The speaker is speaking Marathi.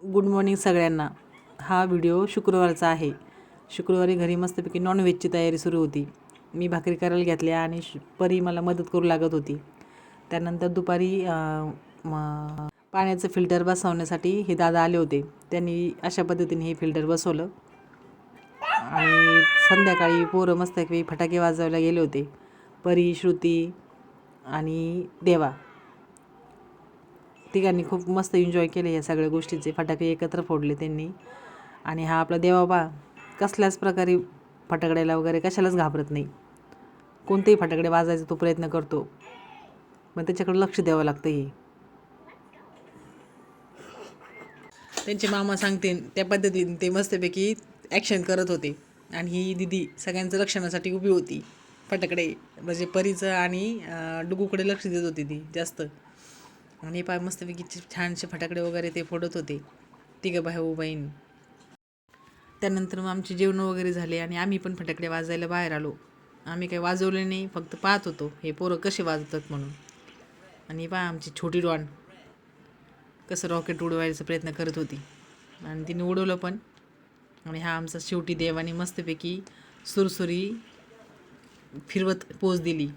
गुड मॉर्निंग सगळ्यांना. हा व्हिडिओ शुक्रवारचा आहे. शुक्रवारी घरी मस्तपैकी नॉनव्हेजची तयारी सुरू होती. मी भाकरी करायला घेतल्या आणि परी मला मदत करू लागत होती. त्यानंतर दुपारी पाण्याचं फिल्टर बसवण्यासाठी हे दादा आले होते. त्यांनी अशा पद्धतीने हे फिल्टर बसवलं आणि संध्याकाळी पोरं मस्तपैकी फटाके वाजवायला गेले होते. परी, श्रुती आणि देवा तिघांनी खूप मस्त एन्जॉय केले या सगळ्या गोष्टीचे. फटाके एकत्र फोडले त्यांनी. आणि हा आपला देवाबा कसल्याच प्रकारे फटाकड्याला वगैरे कशालाच घाबरत नाही. कोणतेही फटाकडे वाजायचा तो प्रयत्न करतो, पण त्याच्याकडे लक्ष द्यावं लागतं. हे त्यांचे मामा सांगते त्या पद्धतीने ते मस्तपैकी ॲक्शन करत होते. आणि ही दिदी सगळ्यांचं रक्षणासाठी उभी होती. फटाकडे म्हणजे परीचं आणि डुगूकडे लक्ष देत होती ती जास्त. आणि पाय मस्तपैकी छानसे फटाकडे वगैरे ते फोडत होते तिघं भाऊ बहीण. त्यानंतर मग आमचे जेवणं वगैरे झाले आणि आम्ही पण फटाकडे वाजायला बाहेर आलो. आम्ही काही वाजवले नाही, फक्त पाहत होतो हे पोरं कसे वाजवतात म्हणून. आणि पहा आमची छोटी डॉन कसं रॉकेट उडवायचा प्रयत्न करत होती आणि तिने उडवलं पण. आणि हा आमचा शेवटी देवाने मस्तपैकी सुरसुरी फिरवत पोच दिली.